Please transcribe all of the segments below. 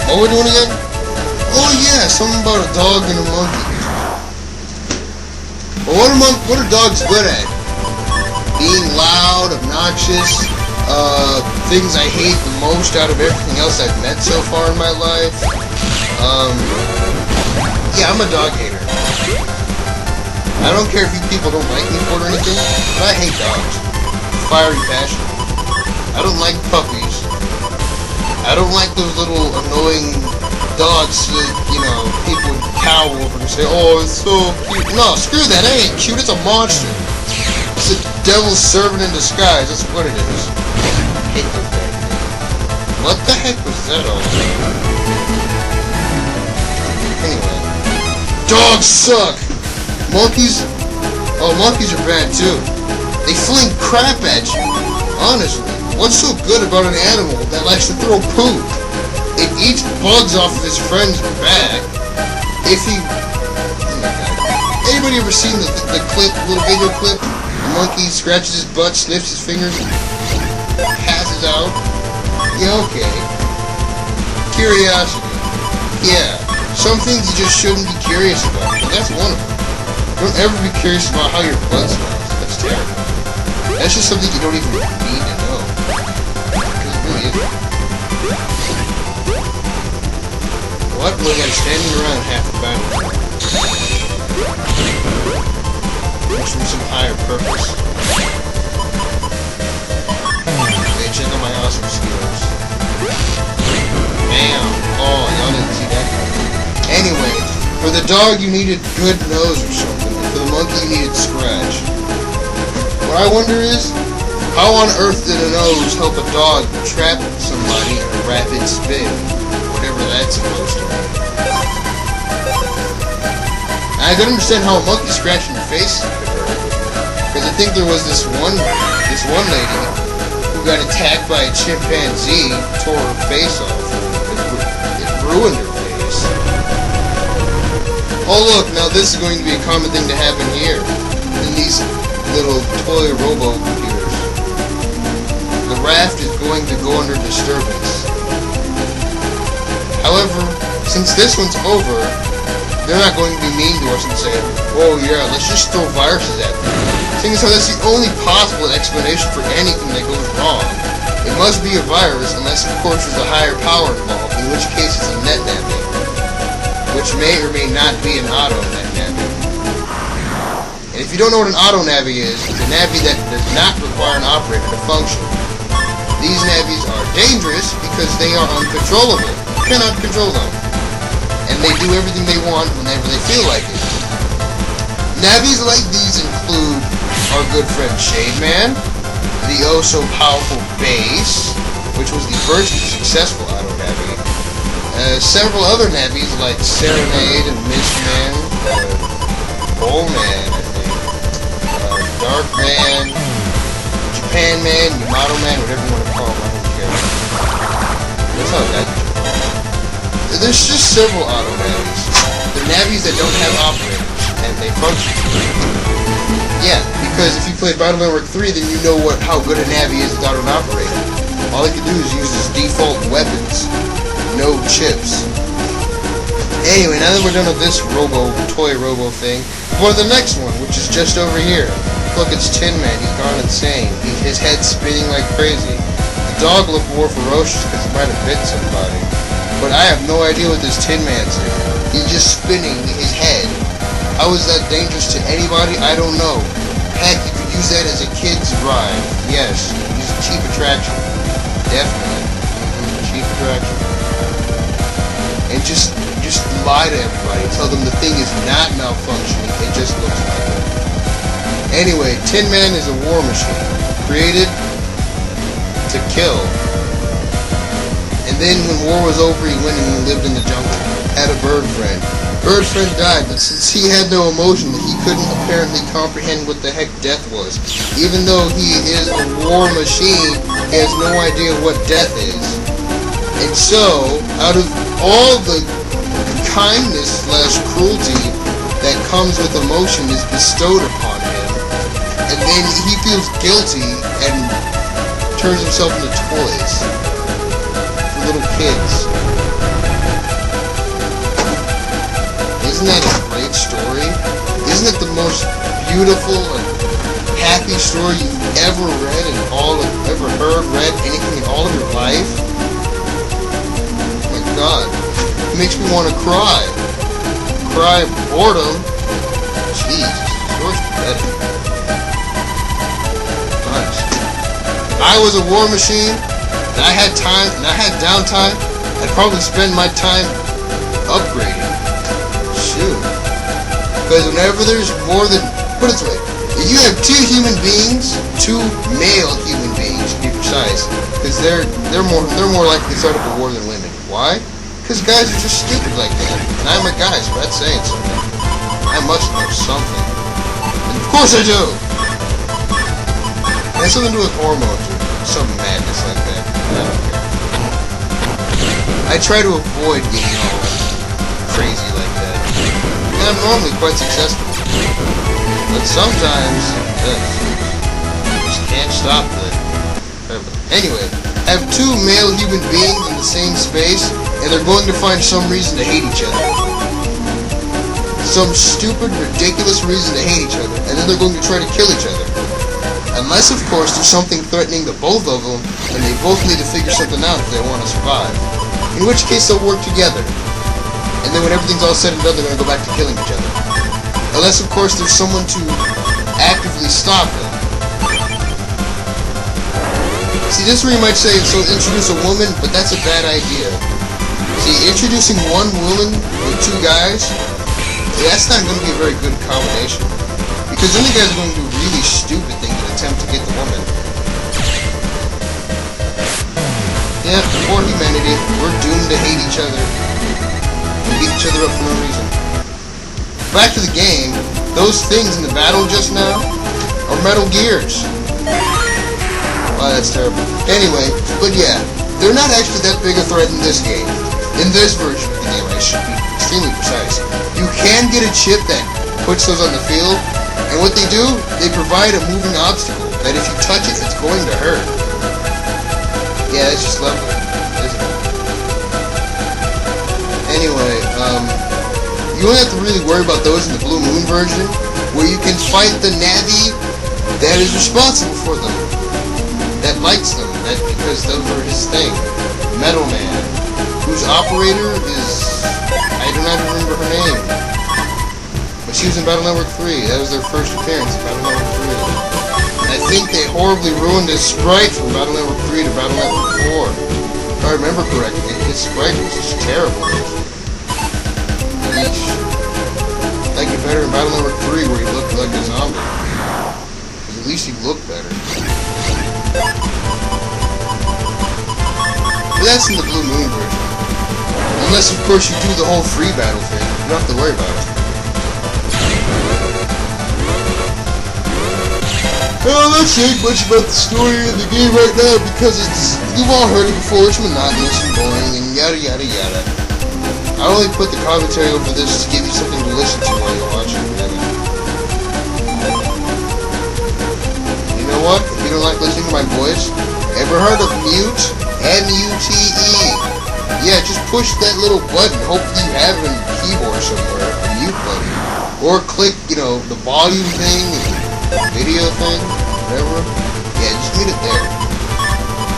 What we're doing again? Oh yeah, something about a dog and a monkey. Well, what are dogs good at? Being loud, obnoxious, things I hate the most out of everything else I've met so far in my life. Yeah, I'm a dog hater. I don't care if you people don't like me for it or anything, but I hate dogs. Fiery passion. I don't like puppies. I don't like those little annoying dogs that, you know, people would cower over and say, oh, it's so cute. No, screw that. That ain't cute. It's a monster. It's a devil's servant in disguise. That's what it is. I hate those things. What the heck was that all about? Anyway. Dogs suck! Monkeys? Oh, monkeys are bad too. They fling crap at you. Honestly. What's so good about an animal that likes to throw poop? It eats bugs off of his friend's back. If he... Oh my god. Anybody ever seen the clip, little video clip? The monkey scratches his butt, sniffs his fingers, passes out? Yeah, okay. Curiosity. Yeah. Some things you just shouldn't be curious about, but that's one of them. Don't ever be curious about how your blood smells. That's terrible. That's just something you don't even need to know. Because it really isn't. What? We got standing around half the battle. Which was some higher purpose. Okay, check out my awesome skills. Bam! Oh, y'all didn't see that. Anyway, for the dog you needed good nose or something. For the monkey you needed scratch. What I wonder is, how on earth did a nose help a dog trap somebody in a rapid spin? Whatever that's supposed to be. I can understand how a monkey scratching your face could hurt. Because I think there was this one lady who got attacked by a chimpanzee, tore her face off. It ruined her face. Oh look, now this is going to be a common thing to happen here. In these little toy robo-computers. The raft is going to go under disturbance. However, since this one's over, they're not going to be mean to us and say, oh yeah, let's just throw viruses at them. Seeing as how that's the only possible explanation for anything that goes wrong. It must be a virus, unless of course there's a higher power involved, in which case it's a net navigator, which may or may not be an auto net navigator. And if you don't know what an auto navi is, it's a navi that does not require an operator to function. These navis are dangerous because they are uncontrollable. You cannot control them. And they do everything they want whenever they feel like it. Navis like these include our good friend Shademan, the oh-so-powerful Base, which was the first successful auto navi, several other navis like Serenade and Mistman, Bullman, I think, Darkman, Japan Man, Yamato Man, whatever you want to call him, I don't care. That's how that. There's just several auto navis. They're navis that don't have operators, and they function. Yeah, because if you played Battle Network 3, then you know how good a navi is without an operator. All he can do is use his default weapons. No chips. Anyway, now that we're done with this toy robo thing, for the next one, which is just over here. Look, it's TinMan. He's gone insane. His head's spinning like crazy. The dog looked more ferocious because he might have bit somebody. But I have no idea what this TinMan's doing. He's just spinning his head. How is that dangerous to anybody? I don't know. Heck, you could use that as a kid's ride. Yes, use a cheap attraction. Definitely. Cheap attraction. And just lie to everybody. Tell them the thing is not malfunctioning. It just looks like it. Anyway, TinMan is a war machine. Created to kill. And then when war was over, he went and he lived in the jungle. Had a bird friend. Bird friend died, but since he had no emotion, he couldn't apparently comprehend what the heck death was. Even though he is a war machine, he has no idea what death is. And so, out of all the kindness/cruelty that comes with emotion is bestowed upon him, and then he feels guilty and turns himself into toys for little kids. isn't that a great story? Isn't it the most beautiful and happy story you've ever read in ever heard, read anything in all of your life? Oh my God, it makes me want to cry. Cry of boredom. Jeez, the story's pathetic. Nice. If I was a war machine, and I had time, and I had downtime, I'd probably spend my time upgrading. Shoot. Because whenever there's more than, put it this way, if you have two human beings, two male human beings to be precise, because they're more likely to start up a war than women. Why? Because guys are just stupid like that. And I'm a guy, so that's saying something. I must know something. And of course I do! It has something to do with hormones or some madness like that. I don't care. I try to avoid getting all crazy like that. And I'm normally quite successful. But sometimes, just can't stop it. Anyway, I have two male human beings in the same space, and they're going to find some reason to hate each other. Some stupid, ridiculous reason to hate each other, and then they're going to try to kill each other. Unless, of course, there's something threatening the both of them, and they both need to figure something out if they want to survive. In which case, they'll work together. And then when everything's all said and done, they're going to go back to killing each other. Unless, of course, there's someone to actively stop them. See, this is where you might say, so introduce a woman, but that's a bad idea. See, introducing one woman with two guys, that's not going to be a very good combination. Because then the guys are going to do really stupid things in an attempt to get the woman. Yeah, poor humanity. We're doomed to hate each other. And beat each other up for no reason. Back to the game, those things in the battle just now are Metal Gears. Wow, that's terrible. Anyway, but yeah, they're not actually that big a threat in this game. In this version of the game, I should be extremely precise. You can get a chip that puts those on the field, and what they do, they provide a moving obstacle that if you touch it, it's going to hurt. Yeah, it's just lovely, isn't it? Anyway, you don't have to really worry about those in the Blue Moon version, where you can fight the Navi that is responsible for them, that likes them, because those are his thing. Metal Man, whose operator is, I do not remember her name, but she was in Battle Network 3. That was their first appearance in Battle Network 3. I think they horribly ruined his sprite from Battle Network 3 to Battle Network 4. If I remember correctly, his sprite was just terrible. Yeesh. I like it better in Battle Network 3 where he looked like a zombie. Because at least he looked better. But that's in the Blue Moon version. Unless, of course, you do the whole free battle thing. You don't have to worry about it. Well, let's think much about the story of the game right now because you've all heard it before, it's monotonous and boring and yada yada yada. I only put the commentary over this to give you something to listen to while you're watching it. You know what? If you don't like listening to my voice, ever heard of mute? M-U-T-E. Yeah, just push that little button. Hopefully you have it on your keyboard somewhere, a mute button. Or click, the volume thing, video thing, whatever. Yeah, just mute it there.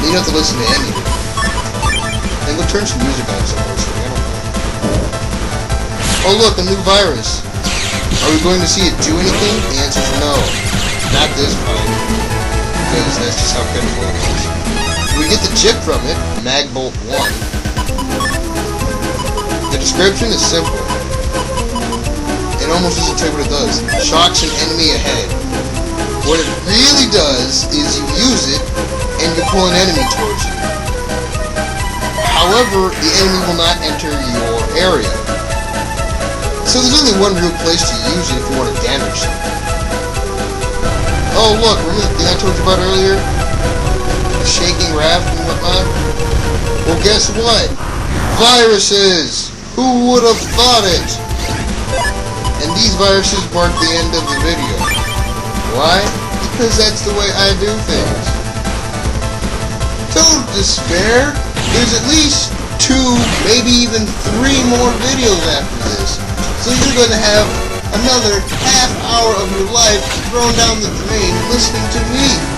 You don't have to listen to any of it. Then go turn some music on somewhere, so I don't know. Oh look, a new virus. Are we going to see it do anything? The answer is no. Not this time. Because that's just how pitiful it is. We get the chip from it, Magbolt 1. The description is simple. It almost doesn't tell you what it does. Shocks an enemy ahead. What it really does is you use it and you pull an enemy towards you. However, the enemy will not enter your area. So there's only one real place to use it if you want to damage something. Oh look, remember the thing I told you about earlier? The shaking raft and whatnot? Well, guess what? Viruses! Who would have thought it? And these viruses mark the end of the video. Why? Because that's the way I do things. Don't despair. There's at least 2, maybe even 3 more videos after this. So you're going to have another half hour of your life thrown down the drain listening to me.